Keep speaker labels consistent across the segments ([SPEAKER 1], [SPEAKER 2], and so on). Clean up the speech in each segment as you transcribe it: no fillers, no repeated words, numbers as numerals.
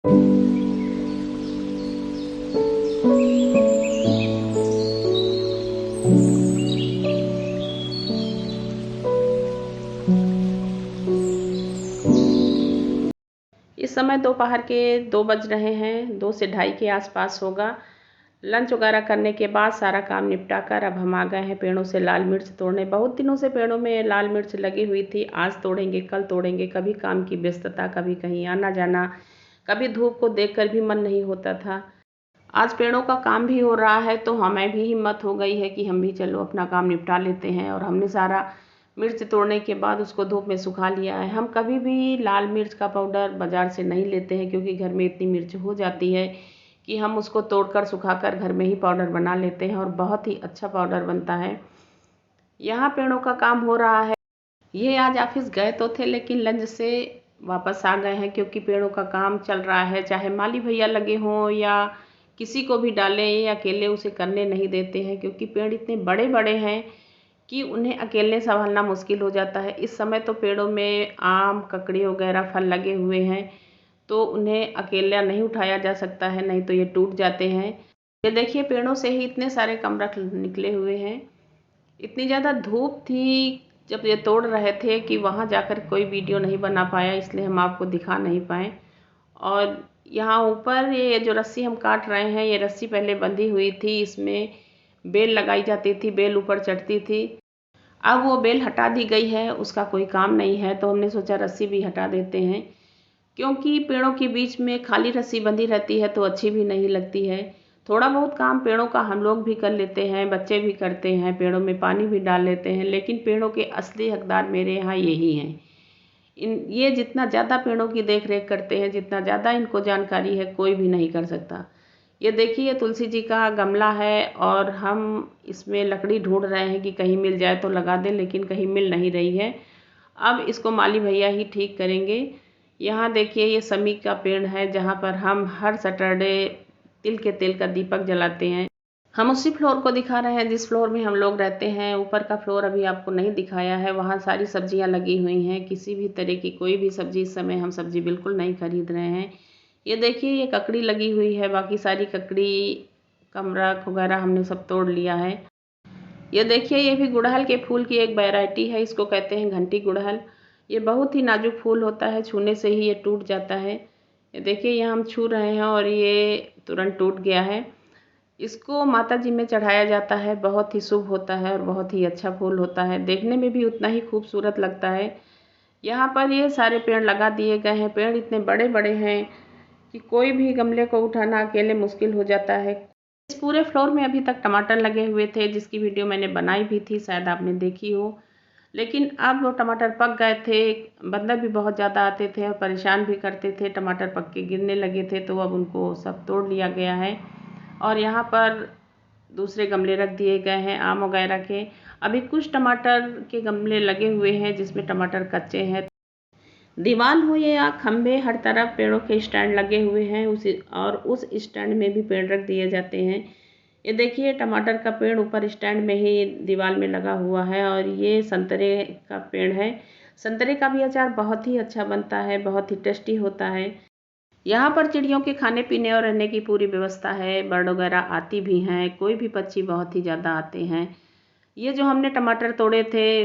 [SPEAKER 1] इस समय दोपहर के 2 बज रहे हैं, 2 से ढाई के आसपास होगा। लंच वगैरह करने के बाद सारा काम निपटा कर अब हम आ गए हैं पेड़ों से लाल मिर्च तोड़ने। बहुत दिनों से पेड़ों में लाल मिर्च लगी हुई थी, आज तोड़ेंगे कल तोड़ेंगे। कभी काम की व्यस्तता, कभी कहीं आना जाना, कभी धूप को देखकर भी मन नहीं होता था। आज पेड़ों का काम भी हो रहा है तो हमें भी हिम्मत हो गई है कि हम भी चलो अपना काम निपटा लेते हैं। और हमने सारा मिर्च तोड़ने के बाद उसको धूप में सुखा लिया है। हम कभी भी लाल मिर्च का पाउडर बाज़ार से नहीं लेते हैं, क्योंकि घर में इतनी मिर्च हो जाती है कि हम उसको तोड़कर सुखाकर घर में ही पाउडर बना लेते हैं और बहुत ही अच्छा पाउडर बनता है। यहाँ पेड़ों का काम हो रहा है। ये आज ऑफिस गए तो थे, लेकिन लंच से वापस आ गए हैं, क्योंकि पेड़ों का काम चल रहा है। चाहे माली भैया लगे हों या किसी को भी डालें, ये अकेले उसे करने नहीं देते हैं, क्योंकि पेड़ इतने बड़े बड़े हैं कि उन्हें अकेले संभालना मुश्किल हो जाता है। इस समय तो पेड़ों में आम, ककड़ी वगैरह फल लगे हुए हैं, तो उन्हें अकेला नहीं उठाया जा सकता है, नहीं तो ये टूट जाते हैं। ये देखिए पेड़ों से ही इतने सारे कमरख निकले हुए हैं। इतनी ज़्यादा धूप थी जब ये तोड़ रहे थे कि वहाँ जाकर कोई वीडियो नहीं बना पाया, इसलिए हम आपको दिखा नहीं पाए। और यहाँ ऊपर ये जो रस्सी हम काट रहे हैं, ये रस्सी पहले बंधी हुई थी, इसमें बेल लगाई जाती थी, बेल ऊपर चढ़ती थी। अब वो बेल हटा दी गई है, उसका कोई काम नहीं है, तो हमने सोचा रस्सी भी हटा देते हैं, क्योंकि पेड़ों के बीच में खाली रस्सी बंधी रहती है तो अच्छी भी नहीं लगती है। थोड़ा बहुत काम पेड़ों का हम लोग भी कर लेते हैं, बच्चे भी करते हैं, पेड़ों में पानी भी डाल लेते हैं, लेकिन पेड़ों के असली हकदार मेरे यहाँ यही हैं। ये जितना ज़्यादा पेड़ों की देख रेख करते हैं, जितना ज़्यादा इनको जानकारी है, कोई भी नहीं कर सकता। ये देखिए तुलसी जी का गमला है और हम इसमें लकड़ी ढूंढ रहे हैं कि कहीं मिल जाए तो लगा दें, लेकिन कहीं मिल नहीं रही है। अब इसको माली भैया ही ठीक करेंगे। यहाँ देखिए ये समी का पेड़ है, जहाँ पर हम हर सैटरडे तिल के तेल का दीपक जलाते हैं। हम उसी फ्लोर को दिखा रहे हैं जिस फ्लोर में हम लोग रहते हैं। ऊपर का फ्लोर अभी आपको नहीं दिखाया है, वहाँ सारी सब्जियाँ लगी हुई हैं। किसी भी तरह की कोई भी सब्जी, इस समय हम सब्जी बिल्कुल नहीं खरीद रहे हैं। ये देखिए ये ककड़ी लगी हुई है, बाकी सारी ककड़ी, कमरख वगैरह हमने सब तोड़ लिया है। ये देखिए ये भी गुड़हल के फूल की एक वैरायटी है, इसको कहते हैं घंटी गुड़हल। ये बहुत ही नाजुक फूल होता है, छूने से ही ये टूट जाता है। ये देखिए यहाँ हम छू रहे हैं और ये तुरंत टूट गया है। इसको माता जी में चढ़ाया जाता है, बहुत ही शुभ होता है और बहुत ही अच्छा फूल होता है, देखने में भी उतना ही खूबसूरत लगता है। यहाँ पर ये सारे पेड़ लगा दिए गए हैं। पेड़ इतने बड़े बड़े हैं कि कोई भी गमले को उठाना अकेले मुश्किल हो जाता है। इस पूरे फ्लोर में अभी तक टमाटर लगे हुए थे, जिसकी वीडियो मैंने बनाई भी थी, शायद आपने देखी हो। लेकिन अब वो टमाटर पक गए थे, बंदर भी बहुत ज़्यादा आते थे और परेशान भी करते थे, टमाटर पक के गिरने लगे थे, तो अब उनको सब तोड़ लिया गया है। और यहाँ पर दूसरे गमले रख दिए गए हैं आम वगैरह के। अभी कुछ टमाटर के गमले लगे हुए हैं जिसमें टमाटर कच्चे हैं। दीवार हो या खंभे, हर तरफ पेड़ों के स्टैंड लगे हुए हैं, उस स्टैंड में भी पेड़ रख दिए जाते हैं। ये देखिए टमाटर का पेड़ ऊपर स्टैंड में ही दीवार में लगा हुआ है। और ये संतरे का पेड़ है। संतरे का भी अचार बहुत ही अच्छा बनता है, बहुत ही टेस्टी होता है। यहाँ पर चिड़ियों के खाने पीने और रहने की पूरी व्यवस्था है, बर्ड वगैरह आती भी हैं, कोई भी पक्षी बहुत ही ज़्यादा आते हैं। ये जो हमने टमाटर तोड़े थे,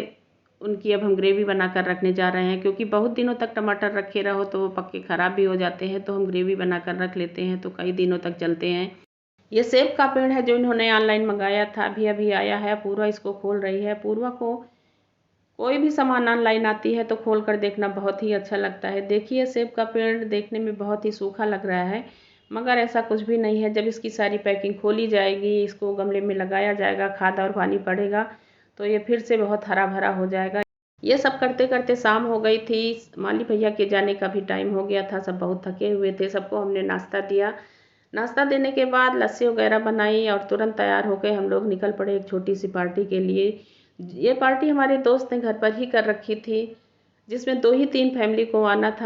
[SPEAKER 1] उनकी अब हम ग्रेवी बनाकर रखने जा रहे हैं, क्योंकि बहुत दिनों तक टमाटर रखे रहो तो वो पक्के ख़राब भी हो जाते हैं, तो हम ग्रेवी बनाकर रख लेते हैं तो कई दिनों तक चलते हैं। ये सेब का पेड़ है जो इन्होंने ऑनलाइन मंगाया था, अभी अभी आया है। पूर्वा इसको खोल रही है। पूर्वा को कोई भी सामान ऑनलाइन आती है तो खोल कर देखना बहुत ही अच्छा लगता है। देखिए सेब का पेड़ देखने में बहुत ही सूखा लग रहा है, मगर ऐसा कुछ भी नहीं है। जब इसकी सारी पैकिंग खोली जाएगी, इसको गमले में लगाया जाएगा, खाद और पानी पड़ेगा, तो ये फिर से बहुत हरा भरा हो जाएगा। ये सब करते करते शाम हो गई थी, माली भैया के जाने का भी टाइम हो गया था। सब बहुत थके हुए थे, सबको हमने नाश्ता दिया। नाश्ता देने के बाद लस्सी वगैरह बनाई और तुरंत तैयार होकर हम लोग निकल पड़े एक छोटी सी पार्टी के लिए। ये पार्टी हमारे दोस्त ने घर पर ही कर रखी थी, जिसमें 2 ही 3 फैमिली को आना था।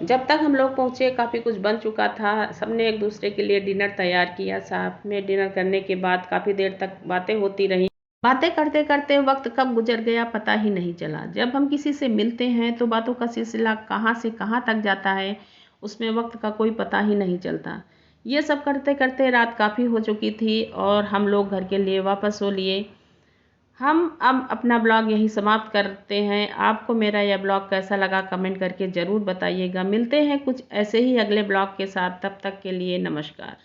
[SPEAKER 1] जब तक हम लोग पहुँचे काफ़ी कुछ बन चुका था। सबने एक दूसरे के लिए डिनर तैयार किया। साथ में डिनर करने के बाद काफ़ी देर तक बातें होती रहीं। बातें करते करते वक्त कब गुजर गया पता ही नहीं चला। जब हम किसी से मिलते हैं तो बातों का सिलसिला कहाँ से कहाँ तक जाता है, उसमें वक्त का कोई पता ही नहीं चलता। ये सब करते करते रात काफ़ी हो चुकी थी और हम लोग घर के लिए वापस हो लिए। हम अब अपना ब्लॉग यहीं समाप्त करते हैं। आपको मेरा यह ब्लॉग कैसा लगा कमेंट करके ज़रूर बताइएगा। मिलते हैं कुछ ऐसे ही अगले ब्लॉग के साथ, तब तक के लिए नमस्कार।